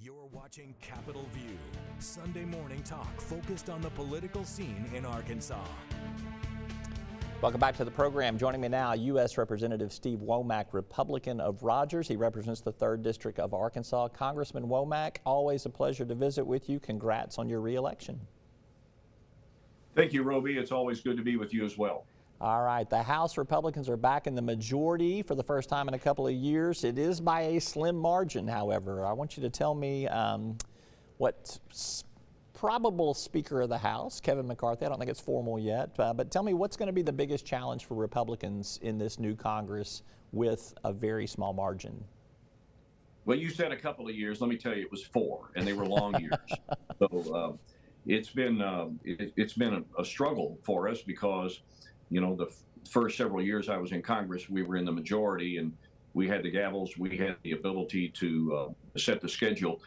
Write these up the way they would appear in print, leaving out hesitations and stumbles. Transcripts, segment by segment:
You're watching Capitol View, Sunday morning talk focused on the political scene in Arkansas. Welcome back to the program. Joining me now, U.S. Representative Steve Womack, Republican of Rogers. He represents the 3rd District of Arkansas. Congressman Womack, always a pleasure to visit with you. Congrats on your re-election. Thank you, Roby. It's always good to be with you as well. All right. The House Republicans are back in the majority for the first time in a couple of years. It is by a slim margin, however. I want you to tell me what probable Speaker of the House, Kevin McCarthy, I don't think it's formal yet, but tell me what's going to be the biggest challenge for Republicans in this new Congress with a very small margin? Well, you said a couple of years. Let me tell you, it was 4, and they were long years. So it's been a struggle for us because, you know, the first several years I was in Congress, we were in the majority, and we had the gavels. We had the ability to set the schedule.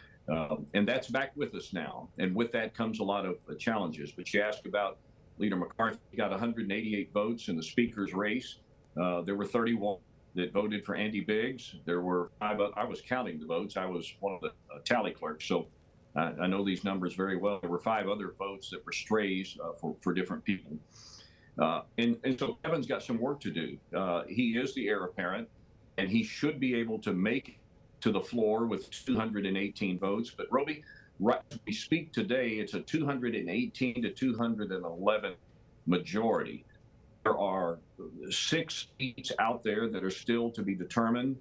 And that's back with us now. And with that comes a lot of challenges. But you asked about Leader McCarthy. He got 188 votes in the Speaker's race. There were 31 that voted for Andy Biggs. There were 5. I was counting the votes. I was one of the tally clerks. So I know these numbers very well. There were 5 other votes that were strays for different people. And so Kevin's got some work to do. He is the heir apparent, and he should be able to make to the floor with 218 votes. But Roby, right as we speak today, it's a 218 to 211 majority. There are 6 seats out there that are still to be determined.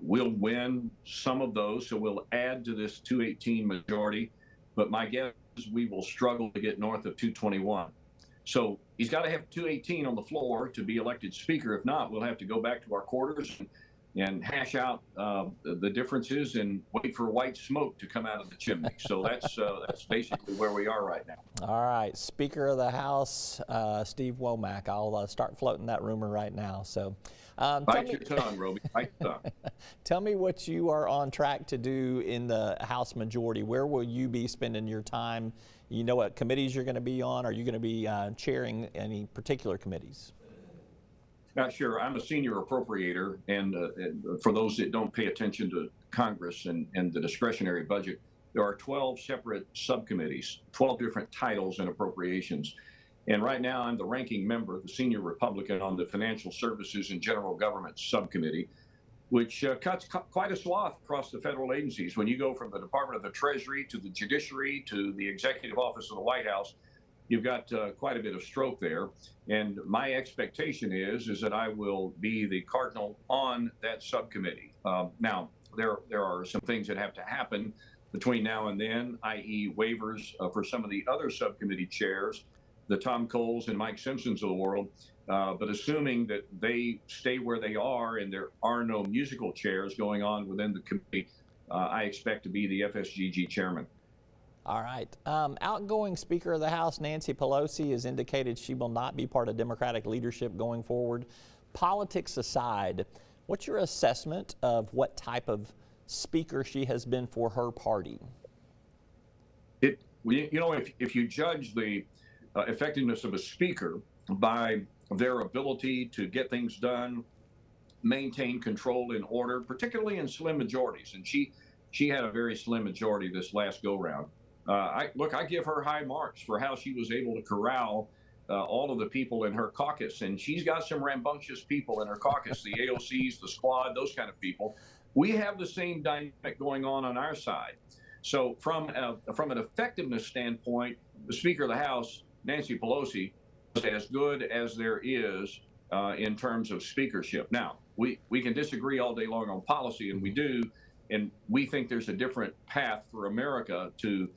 We'll win some of those, so we'll add to this 218 majority. But my guess is we will struggle to get north of 221. So he's got to have 218 on the floor to be elected Speaker. If not, we'll have to go back to our quarters and hash out the differences and wait for white smoke to come out of the chimney. So that's basically where we are right now. All right, Speaker of the House, Steve Womack. I'll start floating that rumor right now. So, bite your tongue, Roby. Bite your tongue. Tell me what you are on track to do in the House majority. Where will you be spending your time? You know what committees you're going to be on? Are you going to be chairing any particular committees? Sure. I'm a senior appropriator, and for those that don't pay attention to Congress and the discretionary budget, there are 12 separate subcommittees, 12 different titles and appropriations. And right now, I'm the ranking member, the senior Republican on the Financial Services and General Government Subcommittee, which cuts quite a swath across the federal agencies. When you go from the Department of the Treasury to the Judiciary to the Executive Office of the White House, you've got quite a bit of stroke there. And my expectation is that I will be the cardinal on that subcommittee. Now, there are some things that have to happen between now and then, i.e. waivers for some of the other subcommittee chairs, the Tom Coles and Mike Simpsons of the world. But assuming that they stay where they are and there are no musical chairs going on within the committee, I expect to be the FSGG chairman. All right. Outgoing Speaker of the House, Nancy Pelosi, has indicated she will not be part of Democratic leadership going forward. Politics aside, what's your assessment of what type of speaker she has been for her party? You know, if you judge the effectiveness of a speaker by their ability to get things done, maintain control and order, particularly in slim majorities, and she had a very slim majority this last go-round. I give her high marks for how she was able to corral all of the people in her caucus. And she's got some rambunctious people in her caucus, the AOCs, the squad, those kind of people. We have the same dynamic going on our side. So from an effectiveness standpoint, the Speaker of the House, Nancy Pelosi, is as good as there is in terms of speakership. Now, we can disagree all day long on policy, and we do. And we think there's a different path for America to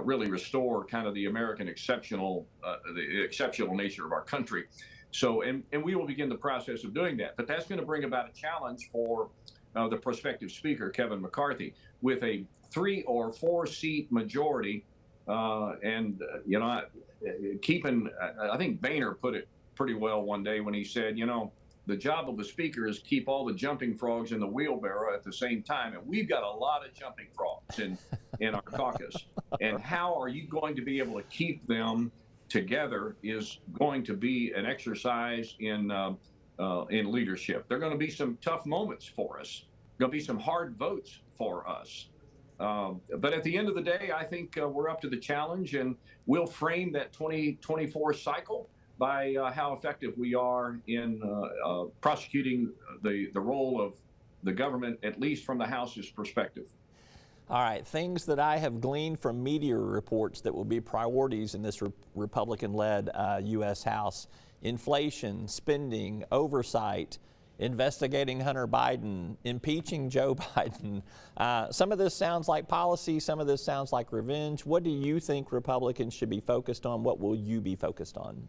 really restore kind of the American the exceptional nature of our country. So, and we will begin the process of doing that. But that's going to bring about a challenge for the prospective speaker, Kevin McCarthy, with a 3 or 4 seat majority. I think Boehner put it pretty well one day when he said, the job of the speaker is keep all the jumping frogs in the wheelbarrow at the same time. And we've got a lot of jumping frogs in our caucus. And how are you going to be able to keep them together is going to be an exercise in leadership. There are going to be some tough moments for us. Going to be some hard votes for us. But at the end of the day, I think we're up to the challenge, and we'll frame that 2024 cycle by how effective we are in prosecuting the role of the government, at least from the House's perspective. All right, things that I have gleaned from media reports that will be priorities in this Republican-led U.S. House: inflation, spending, oversight, investigating Hunter Biden, impeaching Joe Biden. Some of this sounds like policy, some of this sounds like revenge. What do you think Republicans should be focused on? What will you be focused on?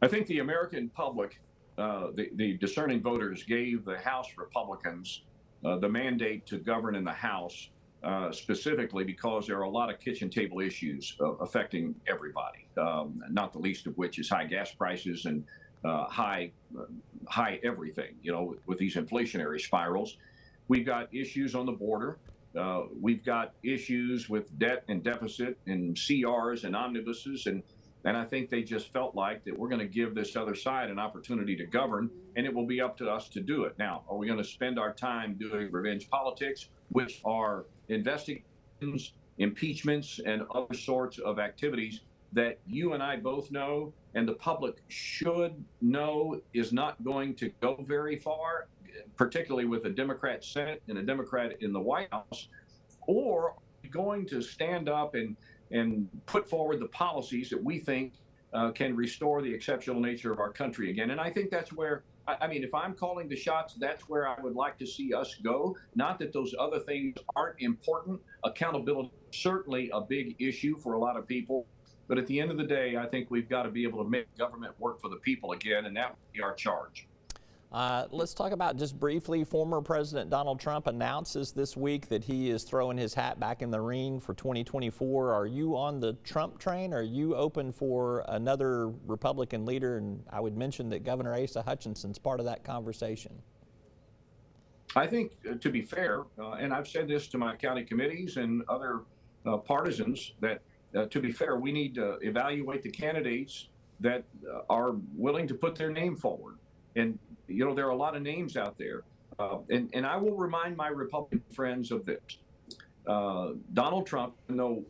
I think the American public, the discerning voters, gave the House Republicans the mandate to govern in the House, specifically because there are a lot of kitchen table issues affecting everybody, not the least of which is high gas prices and high everything, with these inflationary spirals. We've got issues on the border. We've got issues with debt and deficit and CRs and omnibuses. And I think they just felt like that we're going to give this other side an opportunity to govern, and it will be up to us to do it. Now, are we going to spend our time doing revenge politics, which are investigations, impeachments, and other sorts of activities that you and I both know, and the public should know, is not going to go very far, particularly with a Democrat Senate and a Democrat in the White House? Or are we going to stand up and put forward the policies that we think can restore the exceptional nature of our country again? And I think that's where, if I'm calling the shots, that's where I would like to see us go. Not that those other things aren't important. Accountability is certainly a big issue for a lot of people. But at the end of the day, I think we've got to be able to make government work for the people again, and that would be our charge. Let's talk about, just briefly, former President Donald Trump announces this week that he is throwing his hat back in the ring for 2024. Are you on the Trump train? Are you open for another Republican leader? And I would mention that Governor Asa Hutchinson's part of that conversation. I think, to be fair, and I've said this to my county committees and other partisans, that to be fair, we need to evaluate the candidates that are willing to put their name forward. And there are a lot of names out there. And I will remind my Republican friends of this. Donald Trump, though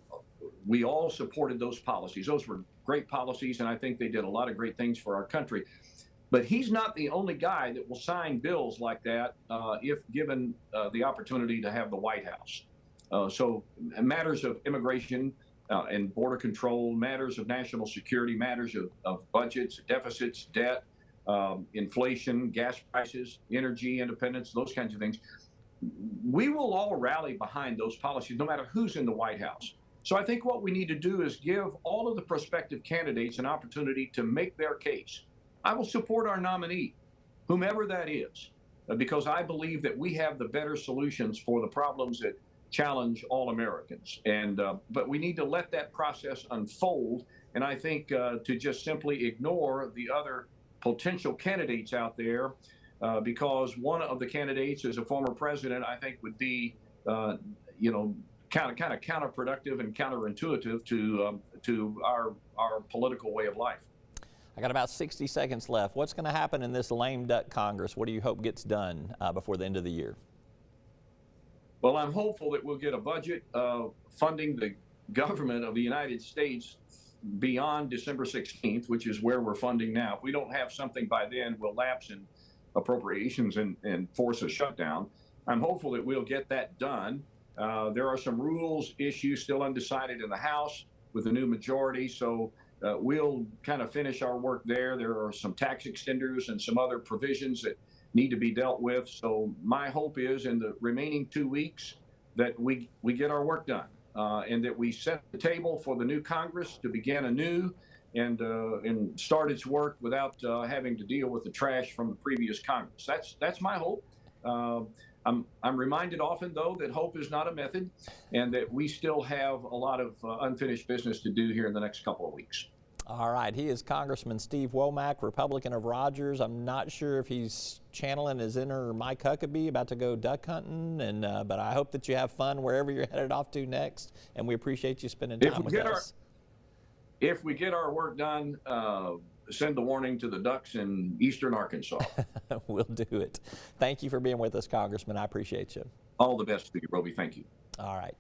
we all supported those policies, those were great policies, and I think they did a lot of great things for our country. But he's not the only guy that will sign bills like that if given the opportunity to have the White House. So matters of immigration and border control, matters of national security, matters of budgets, deficits, debt, inflation, gas prices, energy independence, those kinds of things. We will all rally behind those policies, no matter who's in the White House. So I think what we need to do is give all of the prospective candidates an opportunity to make their case. I will support our nominee, whomever that is, because I believe that we have the better solutions for the problems that challenge all Americans. But we need to let that process unfold. And I think to just simply ignore the other potential candidates out there, because one of the candidates is a former president, I think would be, kind of counterproductive and counterintuitive to our political way of life. I got about 60 seconds left. What's going to happen in this lame duck Congress? What do you hope gets done before the end of the year? Well, I'm hopeful that we'll get a budget funding the government of the United States beyond December 16th, which is where we're funding now. If we don't have something by then, we'll lapse in appropriations and force a shutdown. I'm hopeful that we'll get that done. There are some rules issues still undecided in the House with the new majority, so we'll kind of finish our work there. There are some tax extenders and some other provisions that need to be dealt with. So my hope is in the remaining 2 weeks that we get our work done. And that we set the table for the new Congress to begin anew and start its work without having to deal with the trash from the previous Congress. That's my hope. I'm reminded often, though, that hope is not a method, and that we still have a lot of unfinished business to do here in the next couple of weeks. All right. He is Congressman Steve Womack, Republican of Rogers. I'm not sure if he's channeling his inner Mike Huckabee about to go duck hunting, but I hope that you have fun wherever you're headed off to next, and we appreciate you spending time with us. If we get our work done, send the warning to the ducks in eastern Arkansas. We'll do it. Thank you for being with us, Congressman. I appreciate you. All the best to you, Roby. Thank you. All right.